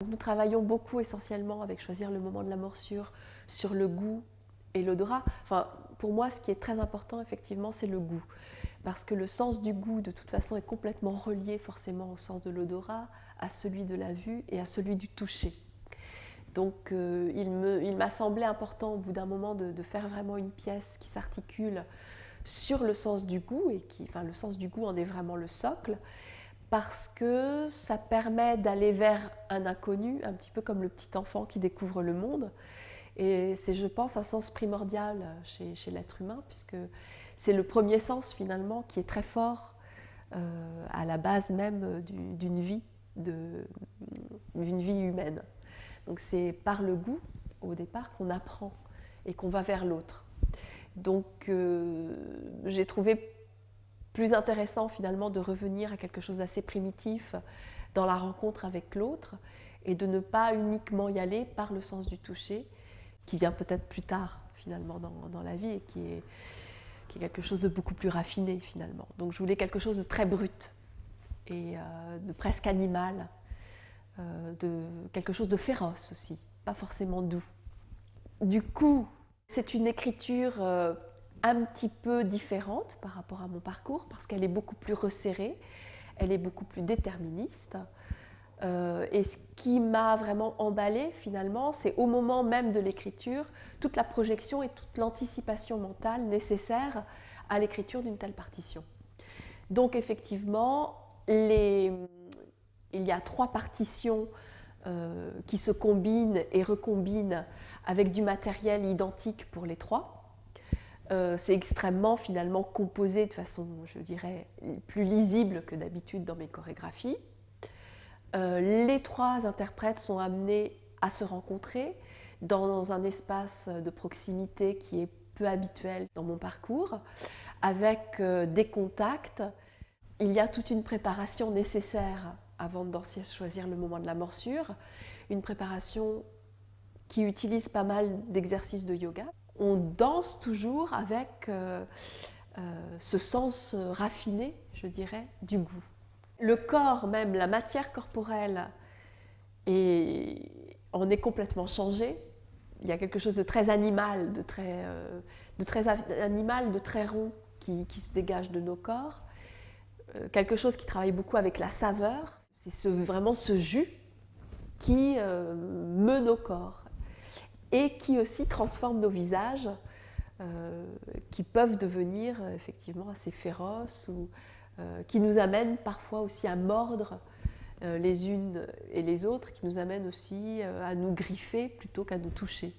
Nous travaillons beaucoup essentiellement avec Choisir le moment de la morsure sur le goût et l'odorat. Enfin, pour moi, ce qui est très important, effectivement, c'est le goût. Parce que le sens du goût, de toute façon, est complètement relié forcément au sens de l'odorat, à celui de la vue et à celui du toucher. Donc il m'a semblé important au bout d'un moment de faire vraiment une pièce qui s'articule sur le sens du goût, et le sens du goût en est vraiment le socle, parce que ça permet d'aller vers un inconnu, un petit peu comme le petit enfant qui découvre le monde. Et c'est, je pense, un sens primordial chez l'être humain, puisque c'est le premier sens finalement qui est très fort à la base même d'une vie, d'une vie humaine. Donc c'est par le goût, au départ, qu'on apprend et qu'on va vers l'autre. Donc j'ai trouvé plus intéressant finalement de revenir à quelque chose d'assez primitif dans la rencontre avec l'autre, et de ne pas uniquement y aller par le sens du toucher, qui vient peut-être plus tard finalement dans la vie, et qui est quelque chose de beaucoup plus raffiné finalement. Donc je voulais quelque chose de très brut et de presque animal, de quelque chose de féroce aussi, pas forcément doux. Du coup, c'est une écriture un petit peu différente par rapport à mon parcours, parce qu'elle est beaucoup plus resserrée, elle est beaucoup plus déterministe. Et ce qui m'a vraiment emballée finalement, c'est au moment même de l'écriture, toute la projection et toute l'anticipation mentale nécessaire à l'écriture d'une telle partition. Donc effectivement, il y a 3 partitions qui se combinent et recombinent avec du matériel identique pour les 3. C'est extrêmement finalement composé de façon, je dirais, plus lisible que d'habitude dans mes chorégraphies. Les 3 interprètes sont amenés à se rencontrer dans un espace de proximité qui est peu habituel dans mon parcours, avec des contacts. Il y a toute une préparation nécessaire avant de danser Choisir le moment de la morsure, une préparation qui utilise pas mal d'exercices de yoga. On danse toujours avec ce sens raffiné, je dirais, du goût. Le corps même, la matière corporelle en est complètement changé. Il y a quelque chose de très animal, de très rond qui se dégage de nos corps. Quelque chose qui travaille beaucoup avec la saveur. C'est vraiment ce jus qui meut nos corps et qui aussi transforme nos visages, qui peuvent devenir effectivement assez féroces, ou qui nous amènent parfois aussi à mordre les unes et les autres, qui nous amènent aussi à nous griffer plutôt qu'à nous toucher.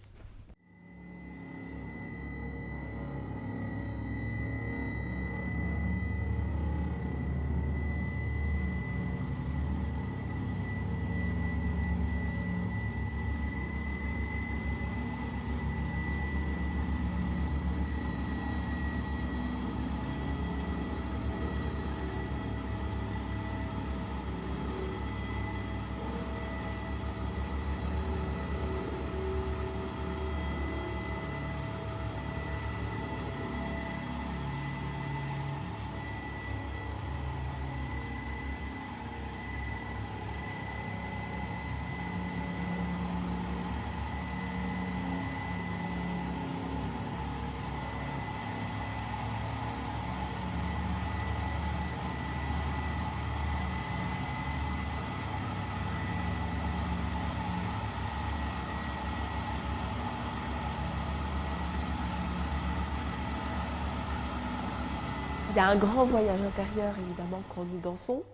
Il y a un grand voyage intérieur évidemment quand nous dansons.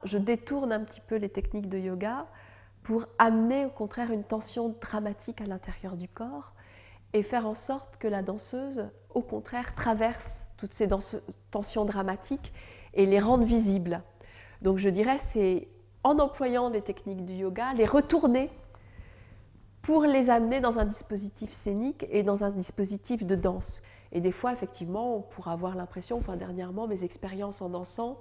Je détourne un petit peu les techniques de yoga pour amener au contraire une tension dramatique à l'intérieur du corps, et faire en sorte que la danseuse, au contraire, traverse toutes ces tensions dramatiques et les rende visibles. Donc je dirais, c'est en employant les techniques du yoga, les retourner pour les amener dans un dispositif scénique et dans un dispositif de danse. Et des fois, effectivement, on pourra avoir l'impression, enfin dernièrement, mes expériences en dansant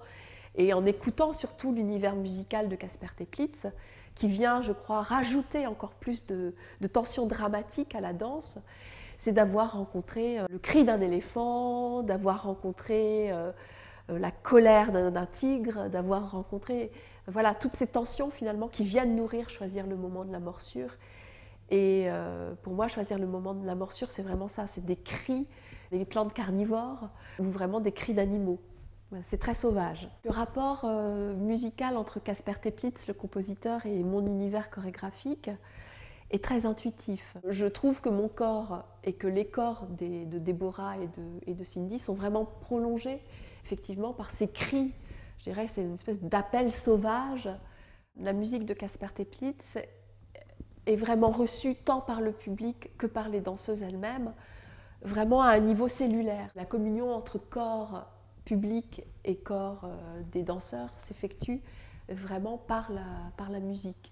et en écoutant surtout l'univers musical de Casper Teplitz, qui vient, je crois, rajouter encore plus de tension dramatique à la danse, c'est d'avoir rencontré le cri d'un éléphant, d'avoir rencontré la colère d'un tigre, d'avoir rencontré, voilà, toutes ces tensions finalement qui viennent nourrir Choisir le moment de la morsure. Et pour moi, Choisir le moment de la morsure, c'est vraiment ça, c'est des cris, des plantes carnivores ou vraiment des cris d'animaux. C'est très sauvage. Le rapport musical entre Casper Teplitz, le compositeur, et mon univers chorégraphique est très intuitif. Je trouve que mon corps et que les corps de Déborah et de Cindy sont vraiment prolongés, effectivement, par ces cris. Je dirais que c'est une espèce d'appel sauvage. La musique de Casper Teplitz est vraiment reçue tant par le public que par les danseuses elles-mêmes, vraiment à un niveau cellulaire. La communion entre corps public et corps des danseurs s'effectue vraiment par la musique.